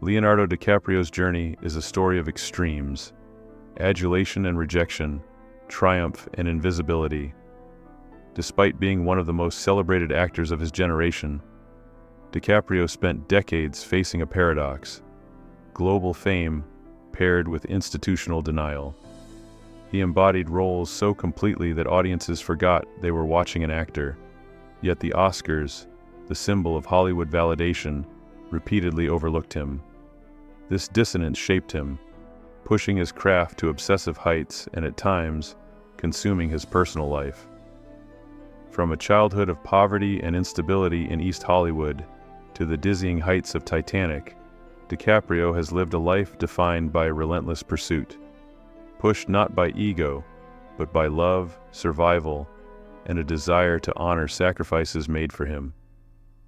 Leonardo DiCaprio's journey is a story of extremes: adulation and rejection, triumph and invisibility. Despite being one of the most celebrated actors of his generation, DiCaprio spent decades facing a paradox: global fame paired with institutional denial. He embodied roles so completely that audiences forgot they were watching an actor, yet the Oscars, the symbol of Hollywood validation, repeatedly overlooked him. This dissonance shaped him, pushing his craft to obsessive heights and at times, consuming his personal life. From a childhood of poverty and instability in East Hollywood to the dizzying heights of Titanic, DiCaprio has lived a life defined by relentless pursuit, pushed not by ego, but by love, survival, and a desire to honor sacrifices made for him.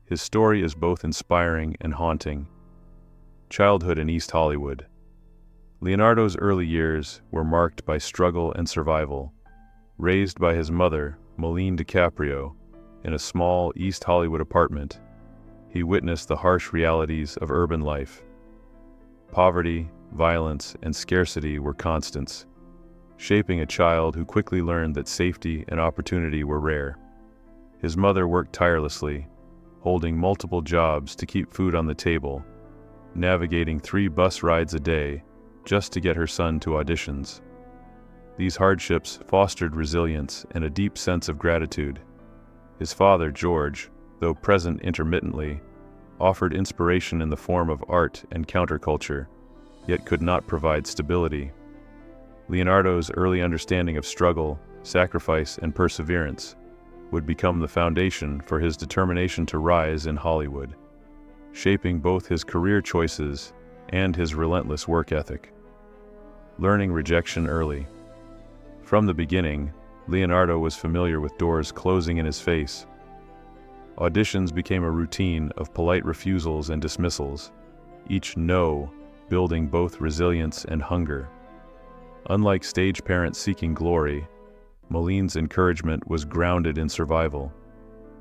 His story is both inspiring and haunting. Childhood in East Hollywood. Leonardo's early years were marked by struggle and survival. Raised by his mother, Marlene DiCaprio, in a small East Hollywood apartment, he witnessed the harsh realities of urban life. Poverty, violence, and scarcity were constants, shaping a child who quickly learned that safety and opportunity were rare. His mother worked tirelessly, holding multiple jobs to keep food on the table, navigating 3 bus rides a day just to get her son to auditions. These hardships fostered resilience and a deep sense of gratitude. His father, George, though present intermittently, offered inspiration in the form of art and counterculture, yet could not provide stability. Leonardo's early understanding of struggle, sacrifice, and perseverance would become the foundation for his determination to rise in Hollywood, shaping both his career choices and his relentless work ethic. Learning rejection early. From the beginning, Leonardo was familiar with doors closing in his face. Auditions became a routine of polite refusals and dismissals, each no building both resilience and hunger. Unlike stage parents seeking glory, Marlene's encouragement was grounded in survival.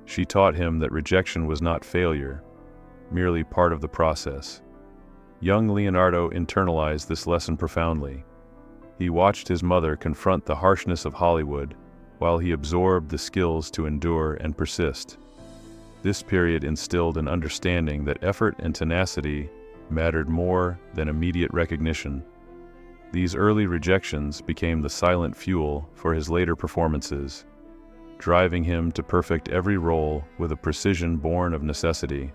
She taught him that rejection was not failure, merely part of the process. Young Leonardo internalized this lesson profoundly. He watched his mother confront the harshness of Hollywood while he absorbed the skills to endure and persist. This period instilled an understanding that effort and tenacity mattered more than immediate recognition. These early rejections became the silent fuel for his later performances, driving him to perfect every role with a precision born of necessity.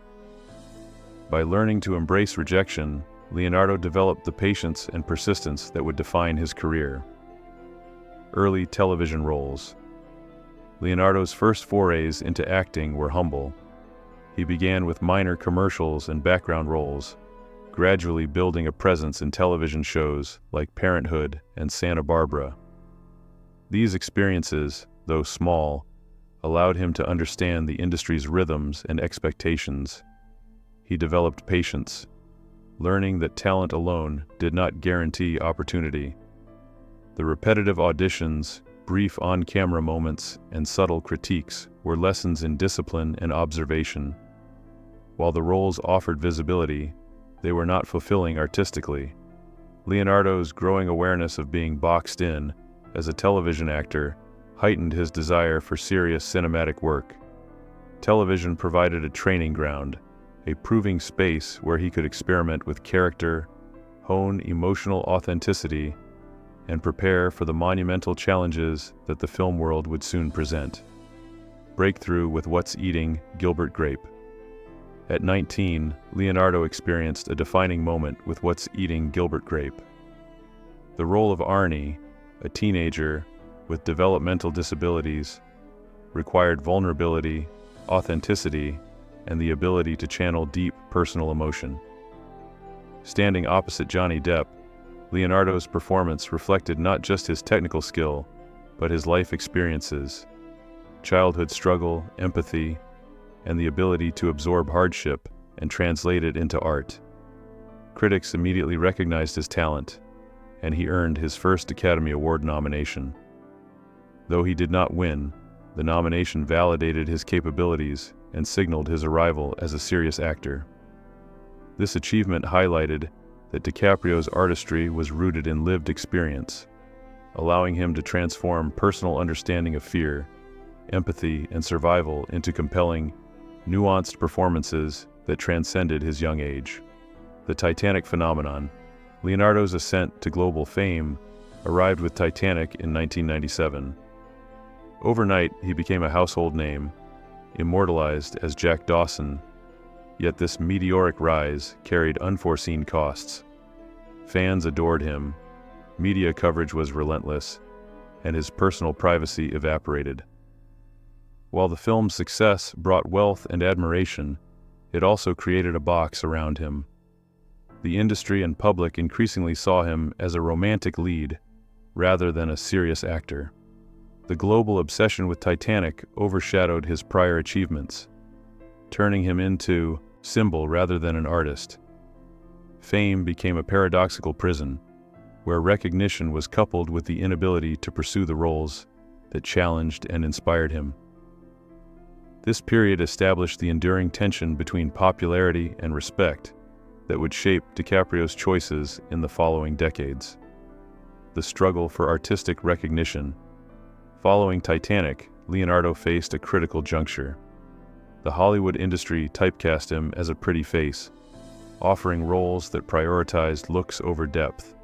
By learning to embrace rejection, Leonardo developed the patience and persistence that would define his career. Early television roles. Leonardo's first forays into acting were humble. He began with minor commercials and background roles, gradually building a presence in television shows like Parenthood and Santa Barbara. These experiences, though small, allowed him to understand the industry's rhythms and expectations. He developed patience, learning that talent alone did not guarantee opportunity. The repetitive auditions, brief on-camera moments, and subtle critiques were lessons in discipline and observation. While the roles offered visibility, they were not fulfilling artistically. Leonardo's growing awareness of being boxed in as a television actor heightened his desire for serious cinematic work. Television provided a training ground, a proving space where he could experiment with character, hone emotional authenticity, and prepare for the monumental challenges that the film world would soon present. Breakthrough with What's Eating Gilbert Grape. At 19, Leonardo experienced a defining moment with What's Eating Gilbert Grape. The role of Arnie, a teenager with developmental disabilities, required vulnerability, authenticity, and the ability to channel deep personal emotion. Standing opposite Johnny Depp, Leonardo's performance reflected not just his technical skill, but his life experiences, childhood struggle, empathy, and the ability to absorb hardship and translate it into art. Critics immediately recognized his talent, and he earned his first Academy Award nomination. Though he did not win, the nomination validated his capabilities and signaled his arrival as a serious actor. This achievement highlighted that DiCaprio's artistry was rooted in lived experience, allowing him to transform personal understanding of fear, empathy, and survival into compelling, nuanced performances that transcended his young age. The Titanic phenomenon. Leonardo's ascent to global fame arrived with Titanic in 1997. Overnight, he became a household name, immortalized as Jack Dawson, yet this meteoric rise carried unforeseen costs. Fans adored him, media coverage was relentless, and his personal privacy evaporated. While the film's success brought wealth and admiration, it also created a box around him. The industry and public increasingly saw him as a romantic lead, rather than a serious actor. The global obsession with Titanic overshadowed his prior achievements, turning him into a symbol rather than an artist. Fame became a paradoxical prison, where recognition was coupled with the inability to pursue the roles that challenged and inspired him. This period established the enduring tension between popularity and respect that would shape DiCaprio's choices in the following decades. The struggle for artistic recognition. Following Titanic, Leonardo faced a critical juncture. The Hollywood industry typecast him as a pretty face, offering roles that prioritized looks over depth.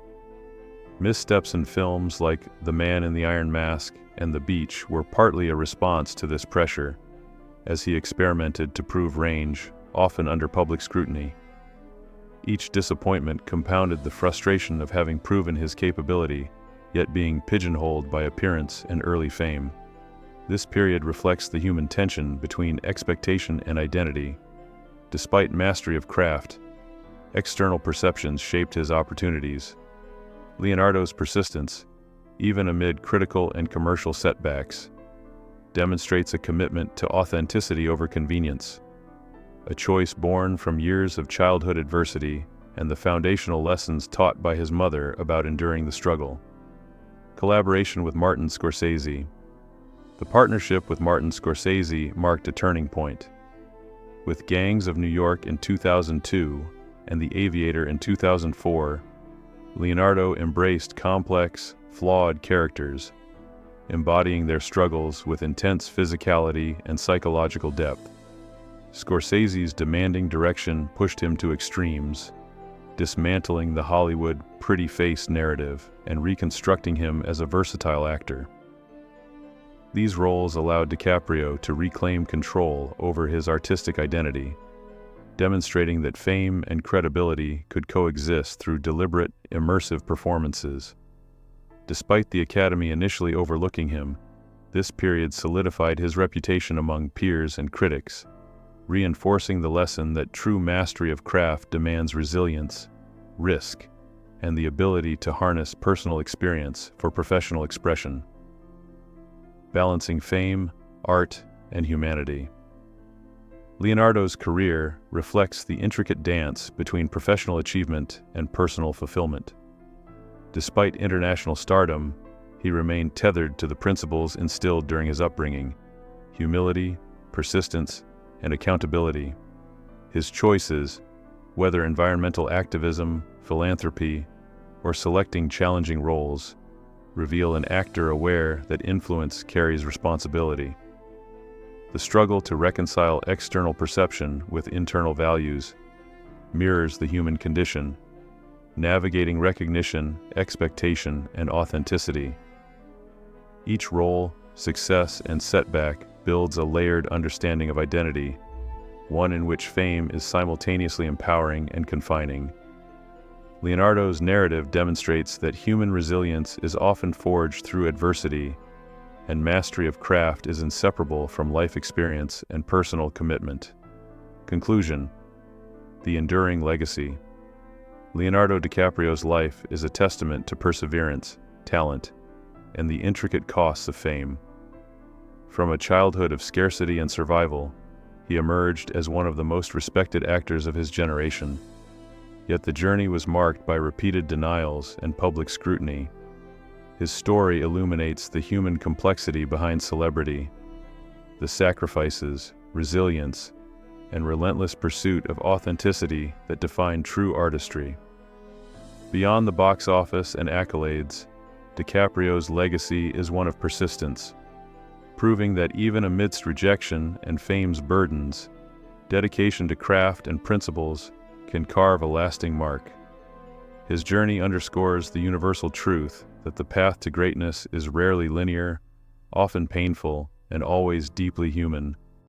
Missteps in films like The Man in the Iron Mask and The Beach were partly a response to this pressure, as he experimented to prove range, often under public scrutiny. Each disappointment compounded the frustration of having proven his capability, yet being pigeonholed by appearance and early fame. This period reflects the human tension between expectation and identity. Despite mastery of craft, external perceptions shaped his opportunities. Leonardo's persistence, even amid critical and commercial setbacks, demonstrates a commitment to authenticity over convenience, a choice born from years of childhood adversity and the foundational lessons taught by his mother about enduring the struggle. Collaboration with Martin Scorsese. The partnership with Martin Scorsese marked a turning point. With Gangs of New York in 2002 and The Aviator in 2004, Leonardo embraced complex, flawed characters, embodying their struggles with intense physicality and psychological depth. Scorsese's demanding direction pushed him to extremes, dismantling the Hollywood pretty face narrative and reconstructing him as a versatile actor. These roles allowed DiCaprio to reclaim control over his artistic identity, demonstrating that fame and credibility could coexist through deliberate, immersive performances. Despite the Academy initially overlooking him, this period solidified his reputation among peers and critics, reinforcing the lesson that true mastery of craft demands resilience, risk, and the ability to harness personal experience for professional expression. Balancing fame, art, and humanity. Leonardo's career reflects the intricate dance between professional achievement and personal fulfillment. Despite international stardom, he remained tethered to the principles instilled during his upbringing: humility, persistence, and accountability. His choices, whether environmental activism, philanthropy, or selecting challenging roles, reveal an actor aware that influence carries responsibility. The struggle to reconcile external perception with internal values mirrors the human condition, navigating recognition, expectation, and authenticity. Each role, success, and setback builds a layered understanding of identity, one in which fame is simultaneously empowering and confining. Leonardo's narrative demonstrates that human resilience is often forged through adversity, and mastery of craft is inseparable from life experience and personal commitment. Conclusion: the enduring legacy. Leonardo DiCaprio's life is a testament to perseverance, talent, and the intricate costs of fame. From a childhood of scarcity and survival, he emerged as one of the most respected actors of his generation. Yet the journey was marked by repeated denials and public scrutiny. His story illuminates the human complexity behind celebrity, the sacrifices, resilience, and relentless pursuit of authenticity that define true artistry. Beyond the box office and accolades, DiCaprio's legacy is one of persistence, proving that even amidst rejection and fame's burdens, dedication to craft and principles can carve a lasting mark. His journey underscores the universal truth that the path to greatness is rarely linear, often painful, and always deeply human.